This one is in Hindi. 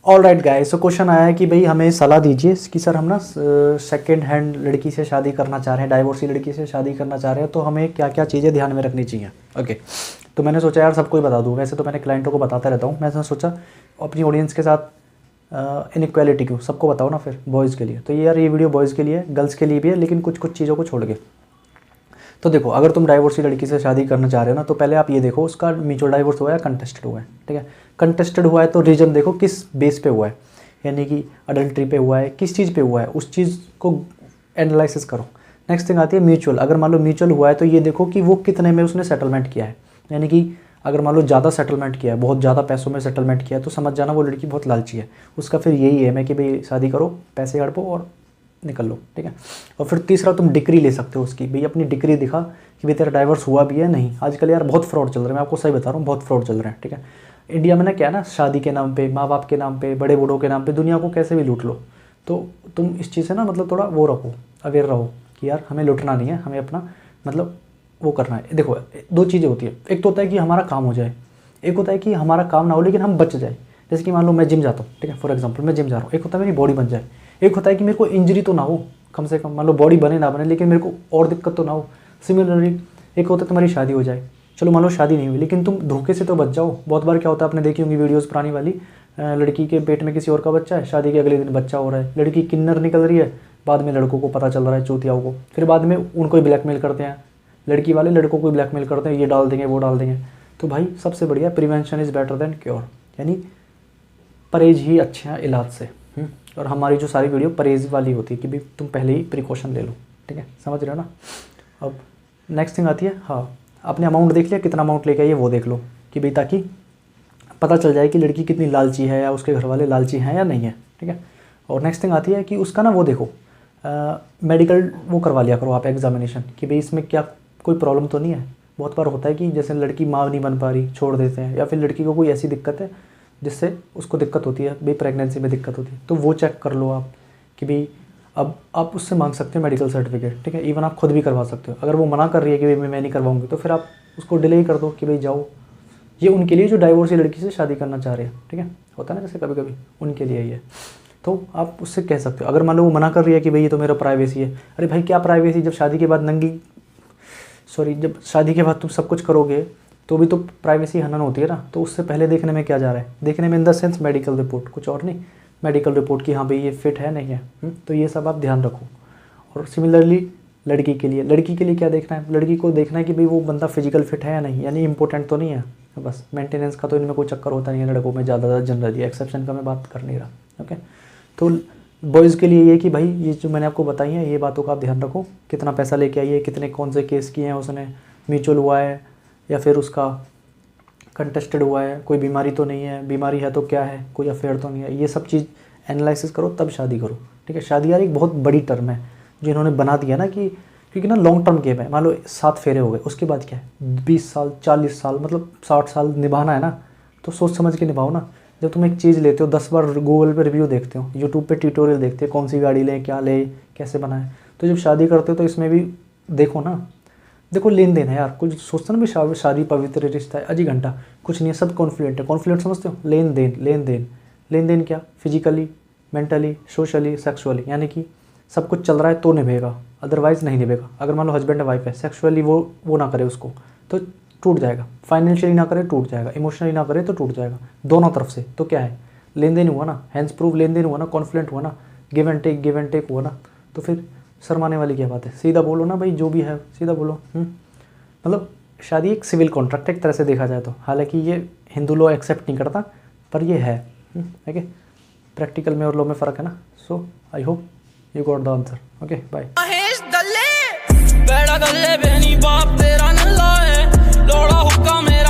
All right guys, so question आया है कि भाई हमें सलाह दीजिए कि सर हम ना सेकेंड हैंड लड़की से शादी करना चाह रहे हैं, डाइवोर्सी लड़की से शादी करना चाह रहे हैं, तो हमें क्या क्या चीज़ें ध्यान में रखनी चाहिए। ओके, तो मैंने सोचा यार सबको ही बता दूँ, वैसे तो मैंने क्लाइंटों को बताता रहता हूँ, मैंने सोचा अपनी ऑडियंस के साथ इनइक्वालिटी क्यों सबको बताओ ना फिर बॉयज़ के लिए। तो यार ये वीडियो बॉयज़ के लिए, गर्ल्स के लिए भी है, लेकिन कुछ कुछ चीज़ों को छोड़ के। तो देखो, अगर तुम डाइवोर्सी लड़की से शादी करना चाह रहे हो ना, तो पहले आप ये देखो उसका म्यूचुअल डाइवोर्स हुआ है, कंटेस्टेड हुआ है। ठीक है, कंटेस्टेड हुआ है तो रीजन देखो किस बेस पे हुआ है, यानी कि अडल्ट्री पे हुआ है, किस चीज़ पे हुआ है, उस चीज़ को एनालिसिस करो। नेक्स्ट थिंग आती है म्यूचुअल। अगर मान लो म्यूचुअल हुआ है तो ये देखो कि वो कितने में उसने सेटलमेंट किया है, यानी कि अगर मान लो ज़्यादा सेटलमेंट किया है, बहुत ज़्यादा पैसों में सेटलमेंट किया है, तो समझ जाना वो लड़की बहुत लालची है। उसका फिर यही एम है कि भाई शादी करो, पैसे हड़पो और निकल लो। ठीक है, और फिर तीसरा तुम डिग्री ले सकते हो उसकी, भाई अपनी डिग्री दिखा कि भाई तेरा डाइवर्स हुआ भी है नहीं। आजकल यार बहुत फ्रॉड चल रहे हैं, मैं आपको सही बता रहा हूँ, बहुत फ्रॉड चल रहे हैं। ठीक है, इंडिया में ना क्या है ना, शादी के नाम पे, माँ बाप के नाम पे, बड़े बूढ़ों के नाम पे दुनिया को कैसे भी लूट लो। तो तुम इस चीज़ से ना मतलब थोड़ा वो रखो, अवेयर रहो कि यार हमें लूटना नहीं है, हमें अपना मतलब वो करना है। देखो दो चीज़ें होती है, एक तो होता है कि हमारा काम हो जाए, एक होता है कि हमारा काम ना हो लेकिन हम बच जाए। जैसे कि मान लो मैं जिम जाता हूँ, ठीक है, फॉर एग्जाम्पल मैं जिम जा रहा हूँ, एक होता है मेरी बॉडी बन जाए, एक होता है कि मेरे को इंजरी तो ना हो, कम से कम मान लो बॉडी बने ना बने लेकिन मेरे को और दिक्कत तो ना हो। सिमिलरली एक होता है तुम्हारी शादी हो जाए, चलो मान लो शादी नहीं हुई लेकिन तुम धोखे से तो बच जाओ। बहुत बार क्या होता है, आपने देखी होंगी वीडियोस पुरानी वाली, लड़की के पेट में किसी और का बच्चा है, शादी के अगले दिन बच्चा हो रहा है, लड़की किन्नर निकल रही है, बाद में लड़कों को पता चल रहा है, चूतियाओं को, फिर बाद में उनको ही ब्लैकमेल करते हैं, लड़की वाले लड़कों को ही ब्लैकमेल करते हैं, ये डाल देंगे वो डाल देंगे। तो भाई सबसे बढ़िया prevention is better than cure, यानी परहेज ही अच्छा है इलाज से। और हमारी जो सारी वीडियो परहेज वाली होती है कि भाई तुम पहले ही प्रिकॉशन ले लो। ठीक है, समझ रहे हो ना। अब नेक्स्ट थिंग आती है, हाँ आपने अमाउंट देख लिया, कितना अमाउंट लेके आइए वो देख लो कि भाई ताकि पता चल जाए कि लड़की कितनी लालची है या उसके घर वाले लालची हैं या नहीं है। ठीक है, और नेक्स्ट थिंग आती है कि उसका ना वो देखो मेडिकल वो करवा लिया करो आप एग्जामिनेशन कि भाई इसमें क्या कोई प्रॉब्लम तो नहीं है। बहुत बार होता है कि जैसे लड़की माँ नहीं बन पा रही, छोड़ देते हैं, या फिर लड़की को कोई ऐसी दिक्कत है जिससे उसको दिक्कत होती है, भाई प्रेगनेंसी में दिक्कत होती है, तो वो चेक कर लो आप कि भाई अब आप उससे मांग सकते हो मेडिकल सर्टिफिकेट। ठीक है, इवन आप खुद भी करवा सकते हो। अगर वो मना कर रही है कि भाई मैं नहीं करवाऊंगी, तो फिर आप उसको डिले ही कर दो कि भाई जाओ। ये उनके लिए जो डाइवोर्सी लड़की से शादी करना चाह रहे हैं। ठीक है, होता है ना जैसे कभी कभी, उनके लिए ये, तो आप उससे कह सकते हो। अगर मान लो वो मना कर रही है कि भाई ये तो मेरा प्राइवेसी है, अरे भाई क्या प्राइवेसी, जब शादी के बाद जब शादी के बाद तुम सब कुछ करोगे तो भी तो प्राइवेसी हनन होती है ना। तो उससे पहले देखने में क्या जा रहा है, देखने में in the sense medical report, कुछ और नहीं, मेडिकल रिपोर्ट की हाँ भाई ये फिट है नहीं है। तो ये सब आप ध्यान रखो। और सिमिलरली लड़की के लिए क्या देखना है, लड़की को देखना है कि भाई वो बंदा फिजिकल फिट है या नहीं, यानी इंपॉर्टेंट तो नहीं है। बस मेंटेनेंस का तो इनमें कोई चक्कर होता नहीं है लड़कों में, ज़्यादा जनरली, एक्सेप्शन का मैं बात कर नहीं रहा। ओके, तो बॉयज़ के लिए ये कि भाई ये जो मैंने आपको बताई है ये बातों का आप ध्यान रखो। कितना पैसा लेके आइए, कितने कौन से केस किए हैं उसने, म्यूचुअल हुआ है या फिर उसका कंटेस्टेड हुआ है, कोई बीमारी तो नहीं है, बीमारी है तो क्या है, कोई अफेयर तो नहीं है, ये सब चीज़ एनालिसिस करो तब शादी करो। ठीक है, शादी यार एक बहुत बड़ी टर्म है जो इन्होंने बना दिया ना, कि क्योंकि ना लॉन्ग टर्म गेम है। मान लो 7 फेरे हो गए, उसके बाद क्या है 20 साल 40 साल मतलब 60 साल निभाना है ना, तो सोच समझ के निभाओ ना। जब तुम एक चीज़ लेते हो 10 बार गूगल पे रिव्यू देखते हो, यूट्यूब पे ट्यूटोरियल देखते हो, कौन सी गाड़ी लें, क्या ले, कैसे बनाए, तो जब शादी करते हो तो इसमें भी देखो ना। देखो लेन देन है यार, कुछ सोचते ना भी शादी पवित्र रिश्ता है, अजी घंटा कुछ नहीं है, सब कॉन्फ्लिक्ट है। कॉन्फ्लिक्ट समझते हो, लेन देन क्या, फिजिकली, मेंटली, सोशली, सेक्सुअली, यानी कि सब कुछ चल रहा है तो निभेगा, अदरवाइज नहीं निभेगा। अगर मान लो हस्बैंड वाइफ है, सेक्सुअली वो ना करे उसको तो टूट जाएगा, फाइनेंशियली ना करे टूट जाएगा, इमोशनली ना करे तो टूट जाएगा, दोनों तरफ से। तो क्या है, लेन देन हुआ ना, हैंड्स प्रूफ लेन देन हुआ ना, कॉन्फ्लिक्ट हुआ ना, गिव एंड टेक हुआ ना, तो फिर शर्माने वाली क्या बात है, सीधा बोलो ना भाई, जो भी है सीधा बोलो। मतलब शादी एक सिविल कॉन्ट्रैक्ट एक तरह से देखा जाए तो, हालांकि ये हिंदू लॉ एक्सेप्ट नहीं करता पर ये है। ठीक है, प्रैक्टिकल में और लॉ में फ़र्क है ना। So I hope you got the answer. Okay bye. बेड़ा गल्ले बेनी बाप तेरा नल्ला है, लोड़ा हुक्का मेरा